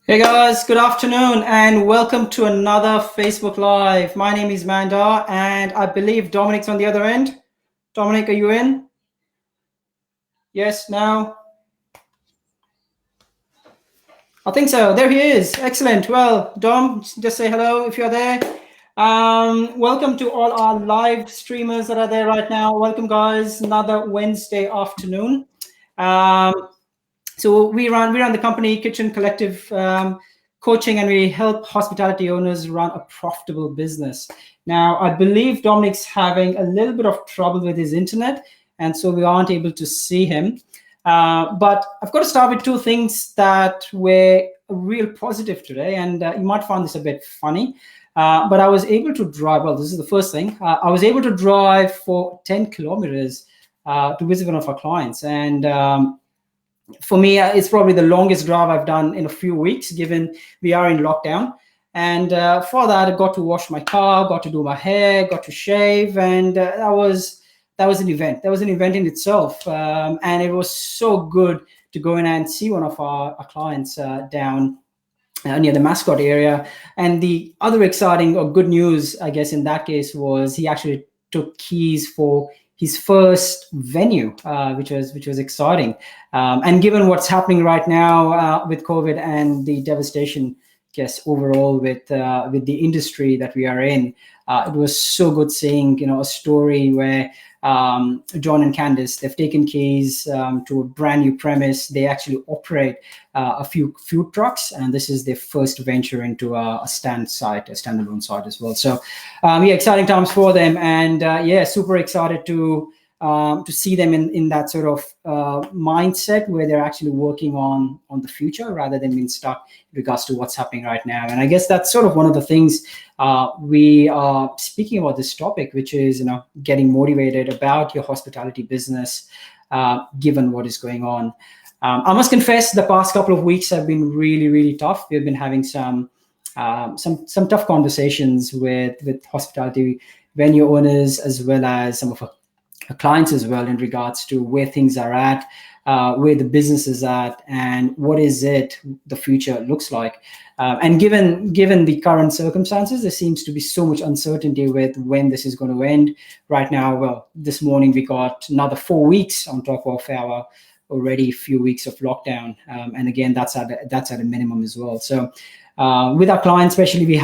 Hey guys, good afternoon and welcome to another Facebook Live. My name is Mandar and I believe Dominic's on the other end. Dominic, are you in? Yes, now? I think so. There he is. Excellent. Well, Dom, just say hello if you're there. Welcome to all our live streamers that are there right now. Welcome, guys. Another Wednesday afternoon. Um, So we run the company Kitchen Collective coaching, and we help hospitality owners run a profitable business. Now, I believe Dominic's having a little bit of trouble with his internet, and so we aren't able to see him. But I've got to start with two things that were real positive today, and you might find this a bit funny. But I was able to drive. Well, this is the first thing. I was able to drive for 10 kilometers to visit one of our clients, and for me, it's probably the longest drive I've done in a few weeks, given we are in lockdown. And for that, I got to wash my car, got to do my hair, got to shave, and that was an event. That was an event in itself, and it was so good to go in and see one of our clients down near the mascot area. And the other exciting or good news, I guess, in that case was he actually took keys for his first venue, which was exciting. And given what's happening right now with COVID and the devastation, yes, overall with the industry that we are in, it was so good seeing a story where John and Candice, they've taken keys to a brand new premise. They actually operate a few food trucks, and this is their first venture into a standalone site as well. So, yeah, exciting times for them, and yeah, super excited to see them in that sort of mindset where they're actually working on the future rather than being stuck in regards to what's happening right now. And I guess that's sort of one of the things we are speaking about this topic, which is getting motivated about your hospitality business given what is going on. I must confess, the past couple of weeks have been really, really tough. We've been having some tough conversations with hospitality venue owners, as well as some of our clients as well, in regards to where things are at, where the business is at, and what is it the future looks like. And given the current circumstances, there seems to be so much uncertainty with when this is going to end. Right now, well, this morning we got another 4 weeks on top of our already few weeks of lockdown, and again, that's at a minimum as well. So with our clients especially, we've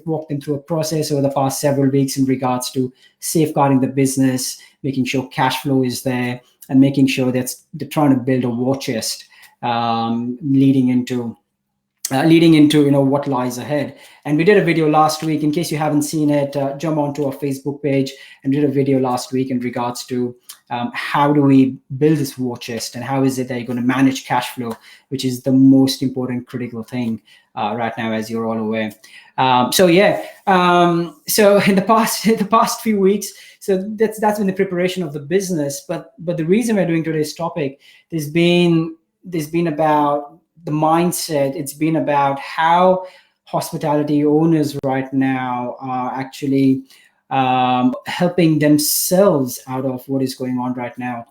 walked them through a process over the past several weeks in regards to safeguarding the business, making sure cash flow is there, and making sure that they're trying to build a war chest leading into what lies ahead. And we did a video last week. In case you haven't seen it, jump onto our Facebook page, and did a video last week in regards to how do we build this war chest, and how is it that you're going to manage cash flow, which is the most important critical thing right now, as you're all aware. So yeah, so in the past few weeks, so that's been the preparation of the business. But the reason we're doing today's topic, there's been about the mindset. It's been about how hospitality owners right now are actually helping themselves out of what is going on right now.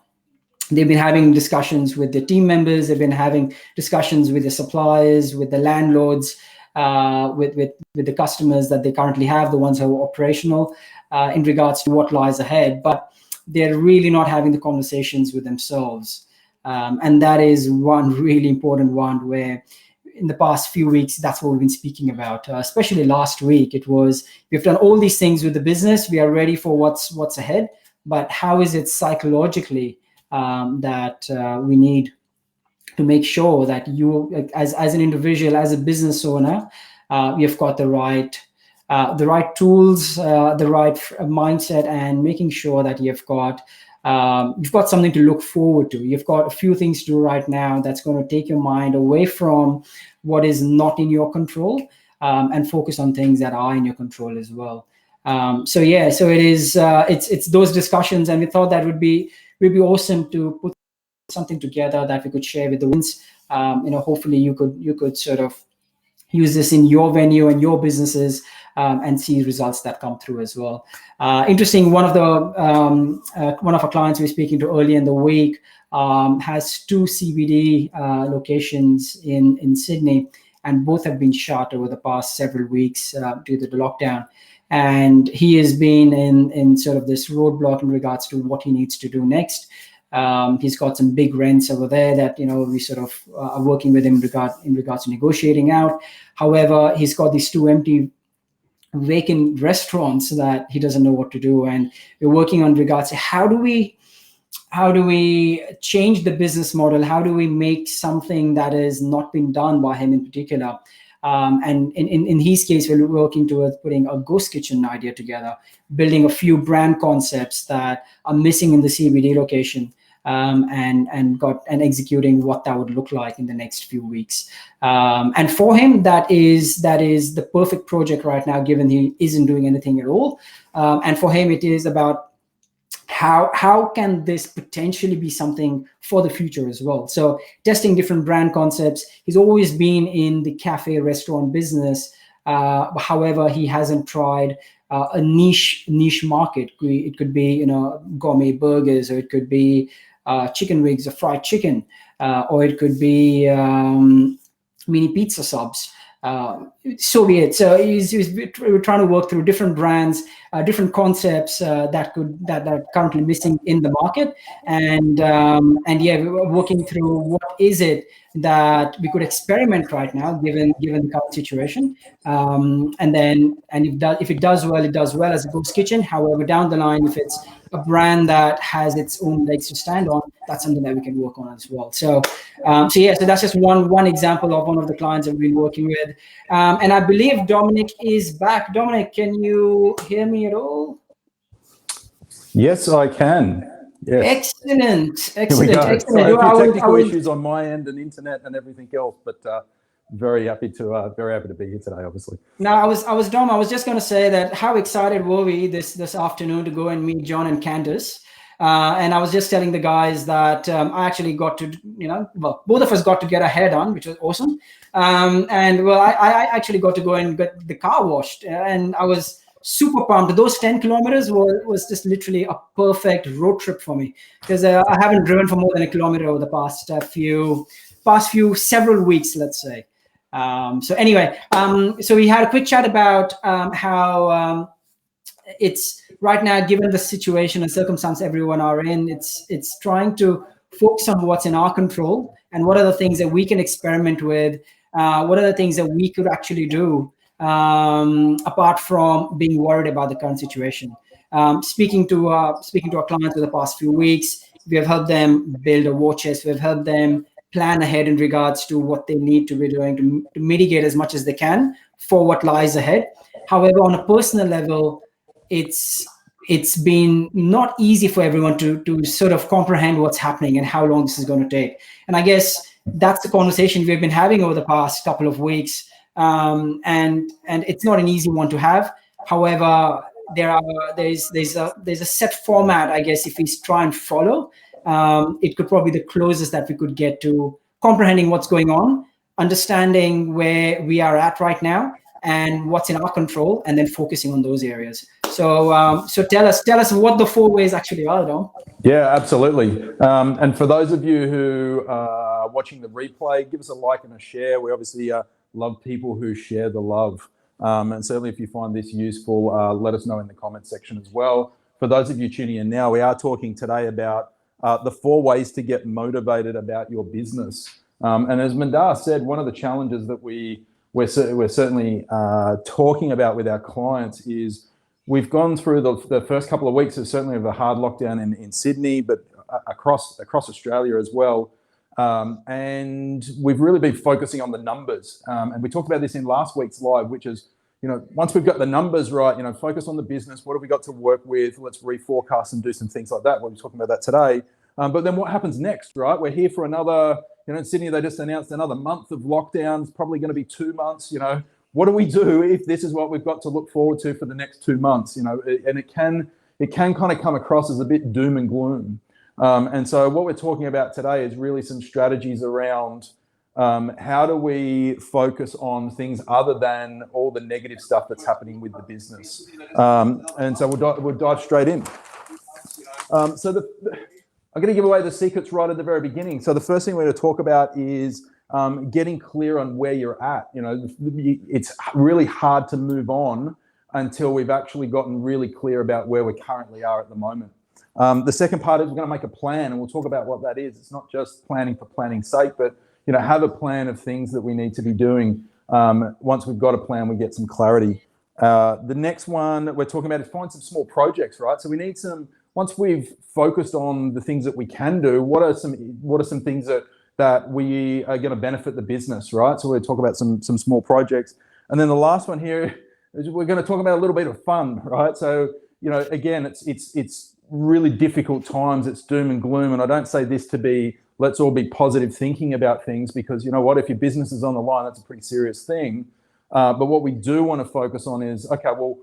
They've been having discussions with the team members. They've been having discussions with the suppliers, with the landlords, with the customers that they currently have, the ones who are operational, in regards to what lies ahead. But they're really not having the conversations with themselves. And that is one really important one where in the past few weeks, that's what we've been speaking about. Especially last week, it was, we've done all these things with the business. We are ready for what's ahead. But how is it psychologically that we need to make sure that you, as an individual, as a business owner, you've got the right tools, the right mindset, and making sure that you've got something to look forward to. You've got a few things to do right now that's going to take your mind away from what is not in your control, and focus on things that are in your control as well. So yeah, so it is. It's those discussions, and we thought that would be awesome to put something together that we could share with the ones. Hopefully you could sort of use this in your venue and your businesses, and see results that come through as well. Interesting. One of our clients we're speaking to early in the week has 2 CBD locations in Sydney, and both have been shut over the past several weeks due to the lockdown. And he has been in sort of this roadblock in regards to what he needs to do next. He's got some big rents over there that we sort of are working with him in regards to negotiating out. However, he's got these 2 empty vacant restaurants that he doesn't know what to do, and we're working on regards to how do we change the business model? How do we make something that is not been done by him in particular? And in his case, we're working towards putting a ghost kitchen idea together, building a few brand concepts that are missing in the CBD location, and executing what that would look like in the next few weeks. And for him, that is the perfect project right now, given he isn't doing anything at all. And for him, it is about how can this potentially be something for the future as well. So testing different brand concepts. He's always been in the cafe restaurant business. However, he hasn't tried a niche market. It could be gourmet burgers, or it could be chicken wings or fried chicken, or it could be mini pizza subs. So be it. So we're trying to work through different brands, different concepts that are currently missing in the market, and yeah, we're working through what is it that we could experiment right now, given the current situation. And if it does well, it does well as a ghost kitchen. However, down the line, if it's a brand that has its own legs to stand on, that's something that we can work on as well. So that's just one example of one of the clients that we've been working with. And I believe Dominc is back. Dominc, can you hear me at all? Yes, I can. Yes. Excellent. Sorry, a few technical issues on my end and internet and everything else, but very happy to be here today, obviously. No, I was Dom. I was just going to say that how excited were we this afternoon to go and meet John and Candace. And I was just telling the guys that I actually got to, both of us got to get our hair done, which was awesome. And well, I actually got to go and get the car washed, and I was super pumped. Those 10 kilometers was just literally a perfect road trip for me, because I haven't driven for more than a kilometer over the past few several weeks, let's say. So anyway, so we had a quick chat about how it's right now, given the situation and circumstance everyone are in, it's trying to focus on what's in our control and what are the things that we can experiment with, what are the things that we could actually do, apart from being worried about the current situation. Speaking to our clients for the past few weeks, we have helped them build a war chest. We've helped them plan ahead in regards to what they need to be doing to mitigate as much as they can for what lies ahead. However, on a personal level, it's been not easy for everyone to sort of comprehend what's happening and how long this is going to take. And I guess that's the conversation we've been having over the past couple of weeks. And it's not an easy one to have. However, there's a set format, I guess, if we try and follow. It could probably be the closest that we could get to comprehending what's going on, understanding where we are at right now and what's in our control, and then focusing on those areas. So tell us what the 4 ways actually are, Dom. Yeah, absolutely. And for those of you who are watching the replay, give us a like and a share. We obviously love people who share the love. And certainly if you find this useful, let us know in the comment section as well. For those of you tuning in now, we are talking today about the 4 ways to get motivated about your business. And as Mandar said, one of the challenges that we're certainly talking about with our clients is we've gone through the first couple of weeks of certainly of a hard lockdown in Sydney, but across Australia as well. And we've really been focusing on the numbers. And we talked about this in last week's live, which is, once we've got the numbers right, focus on the business. What have we got to work with? Let's reforecast and do some things like that. We'll be talking about that today. But then what happens next, right? We're here for another, in Sydney, they just announced another month of lockdowns, probably going to be 2 months. What do we do if this is what we've got to look forward to for the next 2 months? And it can kind of come across as a bit doom and gloom. And so what we're talking about today is really some strategies around How do we focus on things other than all the negative stuff that's happening with the business? And so we'll dive straight in. I'm going to give away the secrets right at the very beginning. So the first thing we're going to talk about is getting clear on where you're at. It's really hard to move on until we've actually gotten really clear about where we currently are at the moment. The second part is we're going to make a plan, and we'll talk about what that is. It's not just planning for planning's sake, but have a plan of things that we need to be doing. Once we've got a plan, we get some clarity. The next one we're talking about is find some small projects, right? So we need once we've focused on the things that we can do, what are some things that we are going to benefit the business, right? So we'll talk about some small projects. And then the last one here is we're going to talk about a little bit of fun, right? So, again, it's really difficult times. It's doom and gloom. And I don't say this to be, let's all be positive thinking about things, because you know what, if your business is on the line, that's a pretty serious thing. But what we do want to focus on is, okay, well,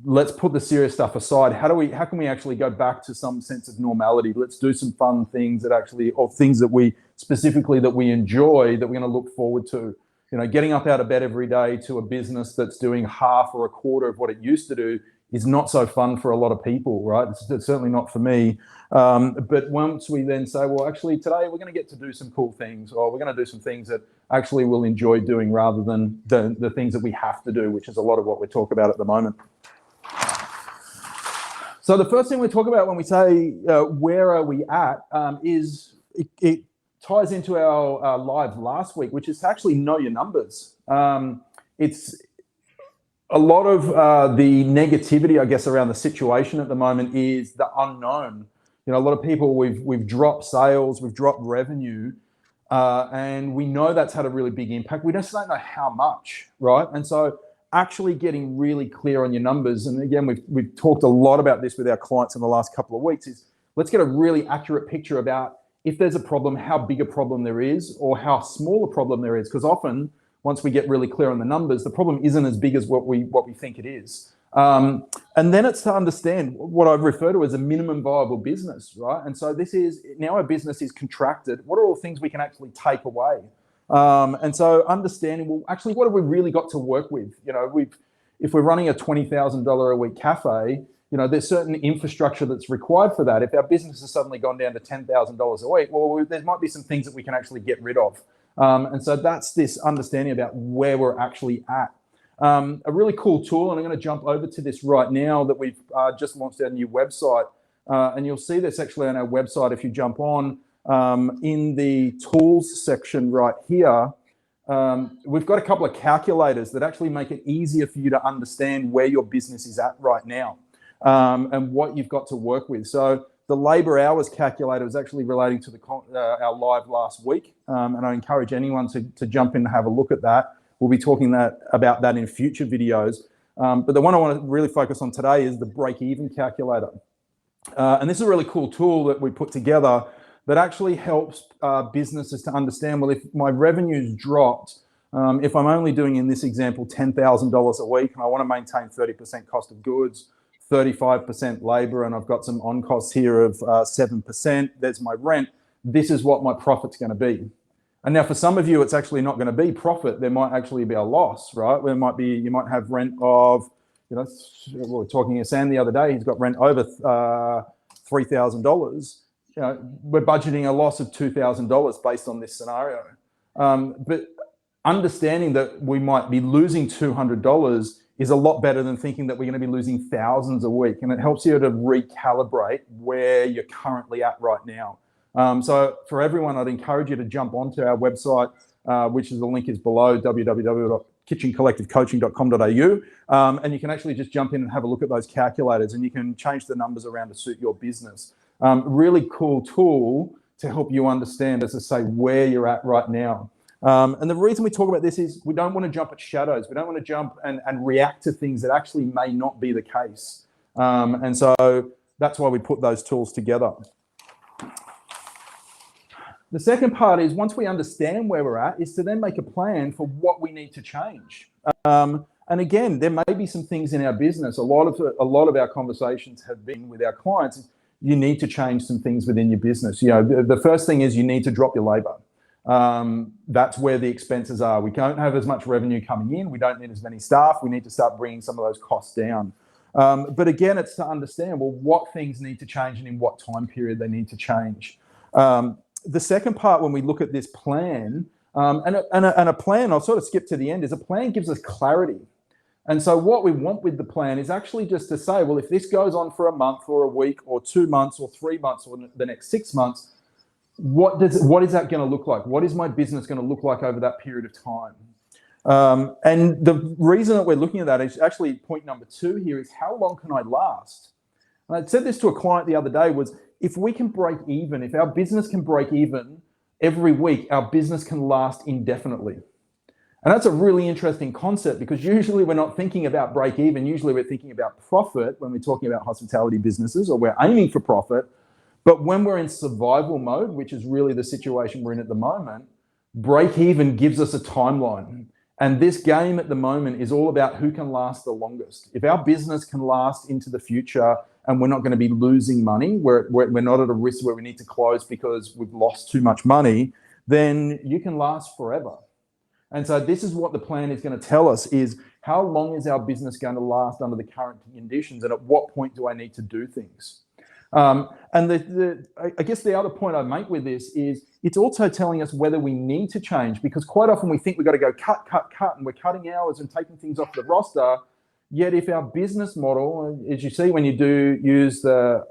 let's put the serious stuff aside. How can we actually go back to some sense of normality? Let's do some fun things or things that we enjoy, that we're going to look forward to. Getting up out of bed every day to a business that's doing half or a quarter of what it used to do is not so fun for a lot of people, right? It's certainly not for me. But once we then say, well, actually today we're going to get to do some cool things, or we're going to do some things that actually we'll enjoy doing rather than the things that we have to do, which is a lot of what we talk about at the moment. So the first thing we talk about when we say where are we at is it ties into our live last week, which is to actually know your numbers. It's a lot of the negativity, I guess, around the situation at the moment is the unknown. A lot of people, we've dropped sales, we've dropped revenue, and we know that's had a really big impact. We just don't know how much, right? And so actually getting really clear on your numbers, and again, we've talked a lot about this with our clients in the last couple of weeks, is let's get a really accurate picture about if there's a problem, how big a problem there is, or how small a problem there is. Because often, once we get really clear on the numbers, the problem isn't as big as what we think it is. And then it's to understand what I refer to as a minimum viable business, right? And so this is, now our business is contracted. What are all the things we can actually take away? And so understanding, well, actually, what have we really got to work with? If we're running a $20,000 a week cafe, there's certain infrastructure that's required for that. If our business has suddenly gone down to $10,000 a week, well, there might be some things that we can actually get rid of. And so that's this understanding about where we're actually at. A really cool tool, and I'm going to jump over to this right now, that we've just launched our new website. And you'll see this actually on our website if you jump on. In the tools section right here, we've got a couple of calculators that actually make it easier for you to understand where your business is at right now, and what you've got to work with. So the labor hours calculator is actually relating to our live last week, and I encourage anyone to jump in and have a look at that. We'll be talking about that in future videos. But the one I want to really focus on today is the break-even calculator. And this is a really cool tool that we put together that actually helps businesses to understand, well, if my revenue's dropped, if I'm only doing, in this example, $10,000 a week, and I want to maintain 30% cost of goods, 35% labor, and I've got some on costs here of 7%, there's my rent, this is what my profit's going to be. And now for some of you, it's actually not going to be profit. There might actually be a loss, right? You might have rent of, we were talking to Sam the other day, he's got rent over $3,000. We're budgeting a loss of $2,000 based on this scenario. But understanding that we might be losing $200 is a lot better than thinking that we're going to be losing thousands a week. And it helps you to recalibrate where you're currently at right now. So for everyone, I'd encourage you to jump onto our website, which is, the link is below, www.kitchencollectivecoaching.com.au. And you can actually just jump in and have a look at those calculators, and you can change the numbers around to suit your business. Really cool tool to help you understand, as I say, where you're at right now. And the reason we talk about this is we don't want to jump at shadows. We don't want to jump and react to things that actually may not be the case. And so that's why we put those tools together. The second part is, once we understand where we're at, is to then make a plan for what we need to change. And again, there may be some things in our business. A lot of our conversations have been with our clients. You need to change some things within your business. The first thing is you need to drop your labor. that's where the expenses are. We don't have as much revenue coming in. We don't need as many staff. We need to start bringing some of those costs down. But again, it's to understand, well, what things need to change and in what time period they need to change. The second part, when we look at this plan, and a plan, I'll sort of skip to the end, is a plan gives us clarity. And so what we want with the plan is actually just to say, well, if this goes on for a month or a week or 2 months or 3 months or the next 6 months, what is that going to look like? What is my business going to look like over that period of time? And the reason that we're looking at that is actually point number 2 here is how long can I last? And I said this to a client the other day was, if we can break even, if our business can break even every week, our business can last indefinitely. And that's a really interesting concept because usually we're not thinking about break even. Usually we're thinking about profit when we're talking about hospitality businesses, or we're aiming for profit. But when we're in survival mode, which is really the situation we're in at the moment, break even gives us a timeline. And this game at the moment is all about who can last the longest. If our business can last into the future and we're not going to be losing money, we're not at a risk where we need to close because we've lost too much money, then you can last forever. And so this is what the plan is going to tell us is how long is our business going to last under the current conditions and at what point do I need to do things? And I guess the other point I make with this is it's also telling us whether we need to change, because quite often we think we've got to go cut, and we're cutting hours and taking things off the roster. Yet if our business model, as you see when you do use the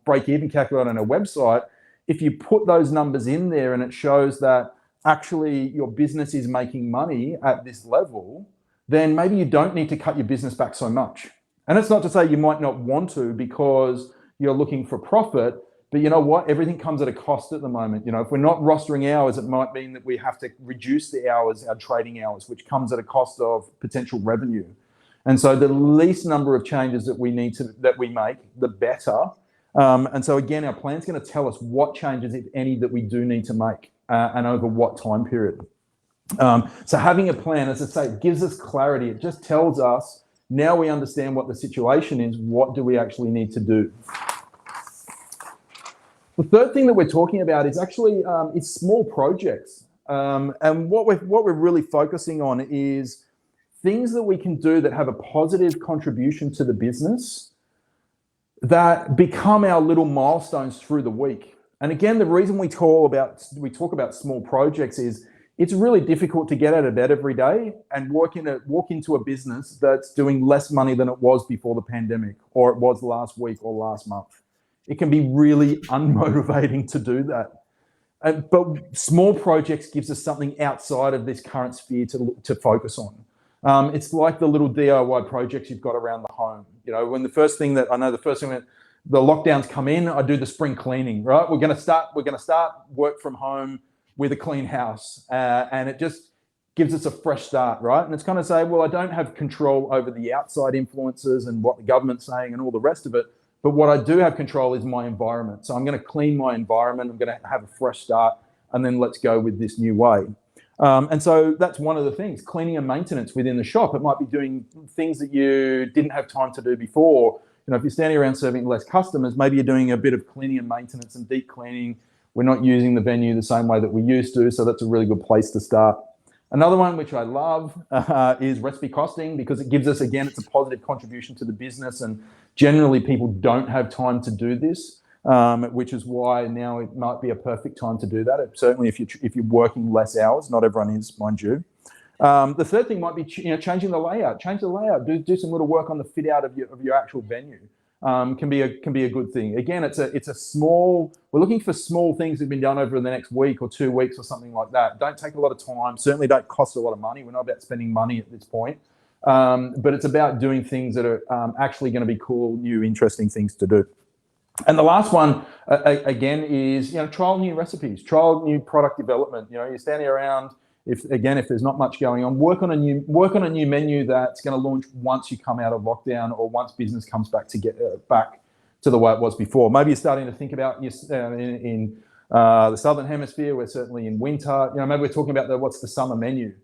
break-even calculator on a website, if you put those numbers in there and it shows that actually your business is making money at this level, then maybe you don't need to cut your business back so much. And it's not to say you might not want to because you're looking for profit, but you know what? Everything comes at a cost at the moment. You know, if we're not rostering hours, it might mean that we have to reduce the hours, our trading hours, which comes at a cost of potential revenue. And so the least number of changes that we make, the better. And so again, our plan's going to tell us what changes, if any, that we do need to make. And over what time period. So having a plan, as I say, gives us clarity. It just tells us, now we understand what the situation is, what do we actually need to do? The third thing that we're talking about is actually it's small projects. And what we're really focusing on is things that we can do that have a positive contribution to the business that become our little milestones through the week. And again, the reason we talk about small projects is it's really difficult to get out of bed every day and walk into a business that's doing less money than it was before the pandemic, or it was last week or last month. It can be really unmotivating to do that. But small projects gives us something outside of this current sphere to focus on. It's like the little DIY projects you've got around the home. You know, when the first thing that the lockdowns come in, I do the spring cleaning, right? We're going to start work from home with a clean house. And it just gives us a fresh start, right? And it's kind of say, well, I don't have control over the outside influences and what the government's saying and all the rest of it. But what I do have control is my environment. So I'm going to clean my environment. I'm going to have a fresh start, and then let's go with this new way. And so that's one of the things, cleaning and maintenance within the shop. It might be doing things that you didn't have time to do before. You know, if you're standing around serving less customers, maybe you're doing a bit of cleaning and maintenance and deep cleaning. We're not using the venue the same way that we used to, so that's a really good place to start. Another one which I love is recipe costing, because it gives us, again, it's a positive contribution to the business, and generally people don't have time to do this, which is why now it might be a perfect time to do that. Certainly if you're working less hours, not everyone is, mind you. The third thing might be changing the layout. Change the layout. Do some little work on the fit out of your actual venue. Can be a good thing. Again, it's a small. We're looking for small things that have been done over the next week or 2 weeks or something like that. Don't take a lot of time. Certainly don't cost a lot of money. We're not about spending money at this point, but it's about doing things that are actually going to be cool, new, interesting things to do. And the last one again is trial new recipes, trial new product development. You're standing around. If there's not much going on, work on a new menu that's going to launch once you come out of lockdown or once business comes back to the way it was before. Maybe you're starting to think about in the Southern Hemisphere. We're certainly in winter. Maybe we're talking about what's the summer menu.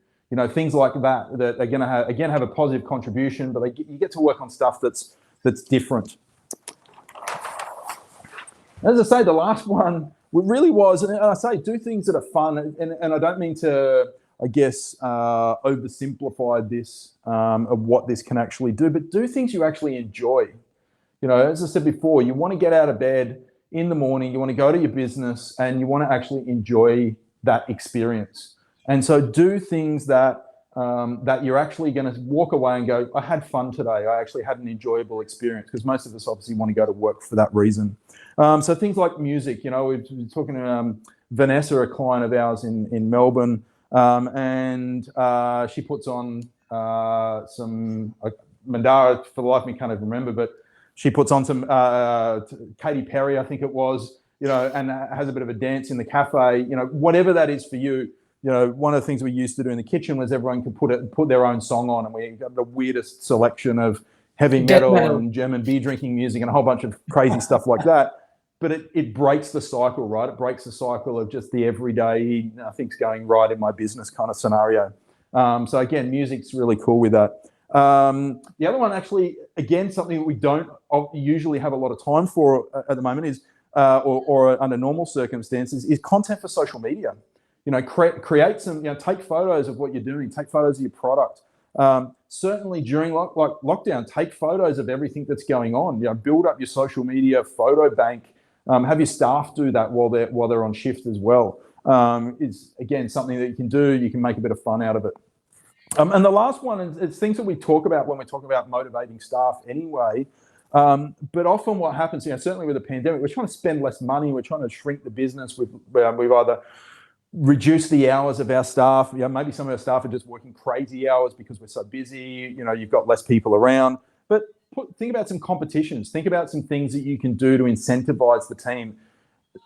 Things like that are going to have a positive contribution, but you get to work on stuff that's different. As I say, the last one, really was, and I say do things that are fun, and I don't mean to, I guess, oversimplify this of what this can actually do, but do things you actually enjoy. You know, as I said before, you want to get out of bed in the morning, you want to go to your business, and you want to actually enjoy that experience. And so do things that that you're actually going to walk away and go, I had fun today. I actually had an enjoyable experience, because most of us obviously want to go to work for that reason. So things like music, you know, we've been talking to Vanessa, a client of ours in Melbourne, and she puts on some, Mandar, for the life of me, can't even remember, but she puts on some Katy Perry, I think it was, you know, and has a bit of a dance in the cafe, you know, whatever that is for you. You know, one of the things we used to do in the kitchen was everyone could put their own song on, and we got the weirdest selection of heavy metal and German beer drinking music and a whole bunch of crazy stuff like that. But it breaks the cycle, right? It breaks the cycle of just the everyday, nothing's going right in my business kind of scenario. So again, music's really cool with that. The other one, actually, again, something that we don't usually have a lot of time for at the moment is, or under normal circumstances, is content for social media. You know, create some, you know, take photos of what you're doing, take photos of your product. Certainly during lockdown, take photos of everything that's going on. You know, build up your social media photo bank. Have your staff do that while they're on shift as well. Is again something that you can do. You can make a bit of fun out of it. And the last one is things that we talk about when we talk about motivating staff anyway. But often what happens, you know, certainly with the pandemic, we're trying to spend less money. We're trying to shrink the business. We've either reduce the hours of our staff. You know, maybe some of our staff are just working crazy hours because we're so busy. You know, you've got less people around. But think about some competitions. Think about some things that you can do to incentivize the team.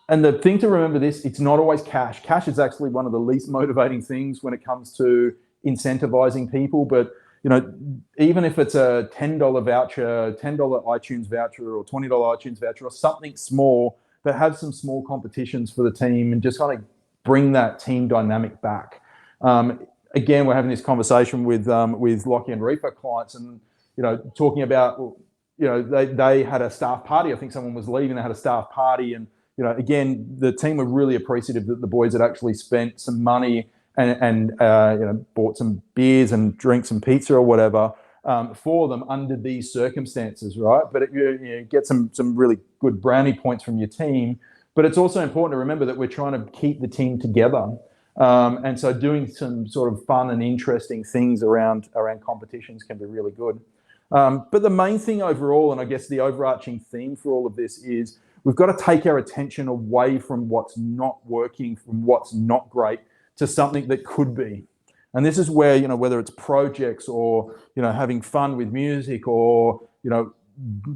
And the thing to remember it's not always cash. Cash is actually one of the least motivating things when it comes to incentivizing people. But, you know, even if it's a $10 voucher, $10 iTunes voucher, or $20 iTunes voucher, or something small, that have some small competitions for the team and just kind of bring that team dynamic back. Again, we're having this conversation with Lockie and Reefer clients, and you know, talking about, you know, they had a staff party. I think someone was leaving. They had a staff party, and you know, again, the team were really appreciative that the boys had actually spent some money and you know, bought some beers and drinks and pizza or whatever for them under these circumstances, right? But you get some really good brownie points from your team. But it's also important to remember that we're trying to keep the team together. And so doing some sort of fun and interesting things around competitions can be really good. But the main thing overall, and I guess the overarching theme for all of this, is we've got to take our attention away from what's not working, from what's not great, to something that could be. And this is where, you know, whether it's projects or, you know, having fun with music, or, you know,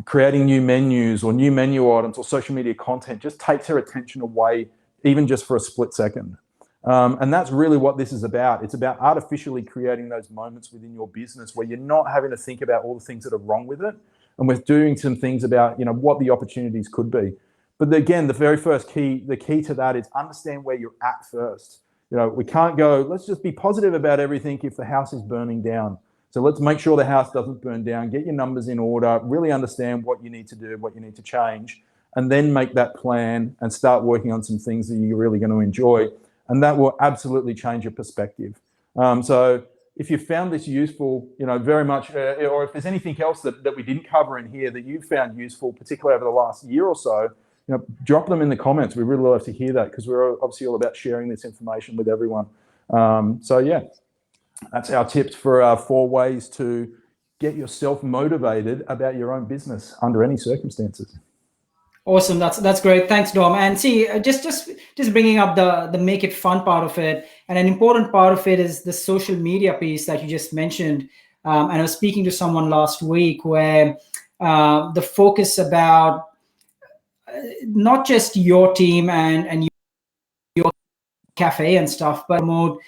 creating new menus or new menu items or social media content, just takes her attention away, even just for a split second. And that's really what this is about. It's about artificially creating those moments within your business where you're not having to think about all the things that are wrong with it, and we're doing some things about, you know, what the opportunities could be. But again, the very first key to that is understand where you're at first. You know, we can't go, let's just be positive about everything if the house is burning down. So let's make sure the house doesn't burn down, get your numbers in order, really understand what you need to do, what you need to change, and then make that plan and start working on some things that you're really going to enjoy. And that will absolutely change your perspective. So if you found this useful, you know, very much, or if there's anything else that we didn't cover in here that you found useful, particularly over the last year or so, you know, drop them in the comments. We really love to hear that, because we're obviously all about sharing this information with everyone. So yeah. That's our tips for 4 ways to get yourself motivated about your own business under any circumstances. Awesome, that's great. Thanks, Dom. And see, just bringing up the make it fun part of it, and an important part of it is the social media piece that you just mentioned. And I was speaking to someone last week where the focus about not just your team and your cafe and stuff, but promote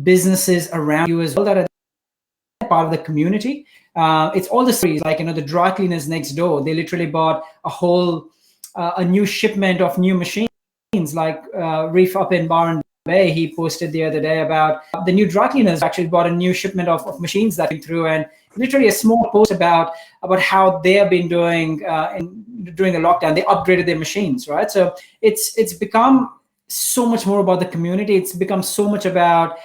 businesses around you as well that are part of the community. It's all the stories, like, you know, the dry cleaners next door. They literally bought a new shipment of new machines, like Reef up in Byron Bay. He posted the other day about the new dry cleaners actually bought a new shipment of machines that came through, and literally a small post about how they have been doing in during the lockdown, they upgraded their machines, right? So it's become so much more about the community. It's become so much about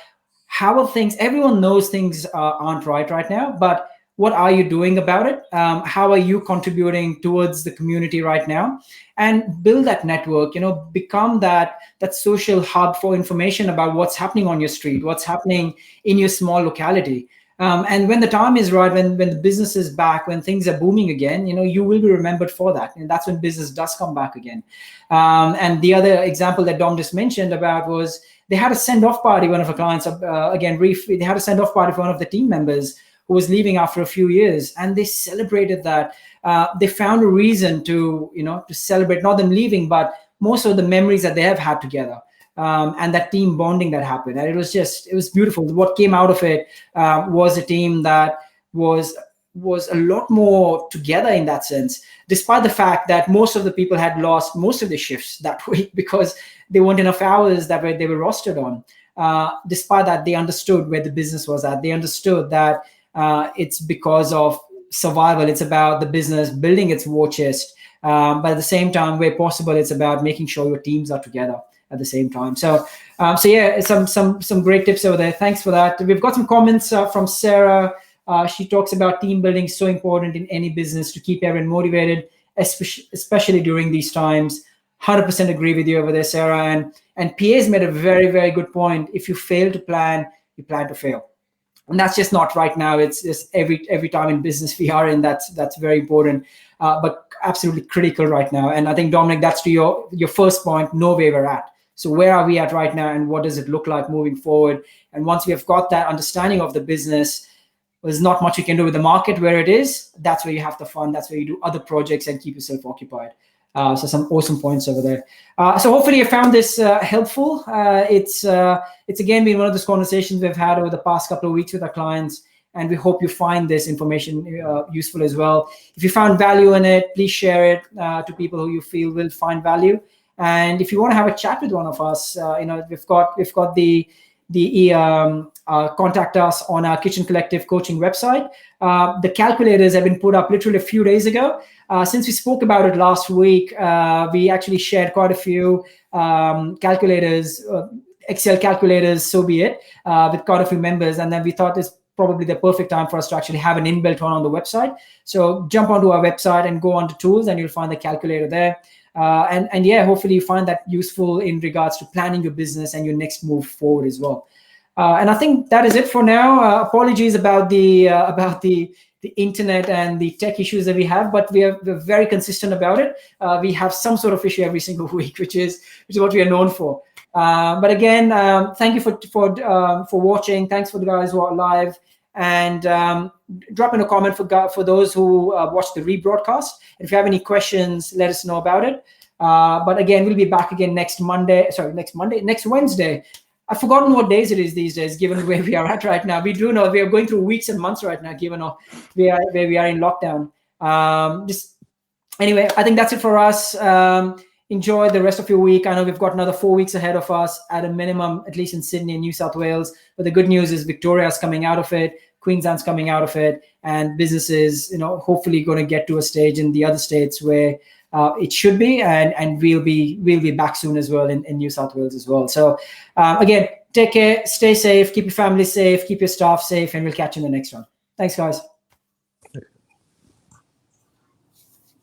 how are things. Everyone knows things aren't right now, but what are you doing about it? How are you contributing towards the community right now? And build that network. Become that social hub for information about what's happening on your street, what's happening in your small locality. And when the time is right, when the business is back, when things are booming again, you will be remembered for that, and that's when business does come back again. And the other example that Dom just mentioned about was they had a send-off party. One of our clients, again, they had a send-off party for one of the team members who was leaving after a few years, and they celebrated that. They found a reason to celebrate not them leaving, but most of the memories that they have had together. And that team bonding that happened, and it was beautiful. What came out of it was a team that was a lot more together in that sense, despite the fact that most of the people had lost most of their shifts that week because there weren't enough hours that they were rostered on. Despite that, they understood where the business was at. They understood that it's because of survival. It's about the business building its war chest, but at the same time, where possible, it's about making sure your teams are together at the same time. So yeah, some great tips over there. Thanks for that. We've got some comments from Sarah. She talks about team building is so important in any business to keep everyone motivated, especially during these times. 100% agree with you over there, Sarah. And PA's made a very, very good point. If you fail to plan, you plan to fail. And that's just not right now. It's just every time in business we are in, that's very important, but absolutely critical right now. And I think, Dominic, that's to your first point, know where we're at. So where are we at right now, and what does it look like moving forward? And once we have got that understanding of the business, there's not much you can do with the market where it is. That's where you have the fun. That's where you do other projects and keep yourself occupied. So some awesome points over there. So hopefully you found this helpful. It's again been one of those conversations we've had over the past couple of weeks with our clients, and we hope you find this information useful as well. If you found value in it, please share it to people who you feel will find value. And if you want to have a chat with one of us, we've got the contact us on our Kitchen Collective coaching website. The calculators have been put up literally a few days ago. Since we spoke about it last week, we actually shared quite a few calculators, Excel calculators, so be it, with quite a few members. And then we thought it's probably the perfect time for us to actually have an inbuilt one on the website. So jump onto our website and go on to tools, and you'll find the calculator there. And yeah, hopefully you find that useful in regards to planning your business and your next move forward as well. And I think that is it for now. Apologies about the internet and the tech issues that we have, but we're very consistent about it. We have some sort of issue every single week, which is what we are known for. But again, thank you for watching. Thanks for the guys who are live, and drop in a comment for those who watch the rebroadcast. And if you have any questions, let us know about it. But again, we'll be back again next Wednesday. I've forgotten what days it is these days, given where we are at right now. We do know we are going through weeks and months right now, given where we are in lockdown. Anyway, I think that's it for us. Enjoy the rest of your week. I know we've got another 4 weeks ahead of us at a minimum, at least in Sydney and New South Wales. But the good news is Victoria's coming out of it, Queensland's coming out of it, and businesses, hopefully going to get to a stage in the other states where it should be, and we'll be back soon as well in New South Wales as well. So again, take care, stay safe, keep your family safe, keep your staff safe, and we'll catch you in the next one. Thanks, guys.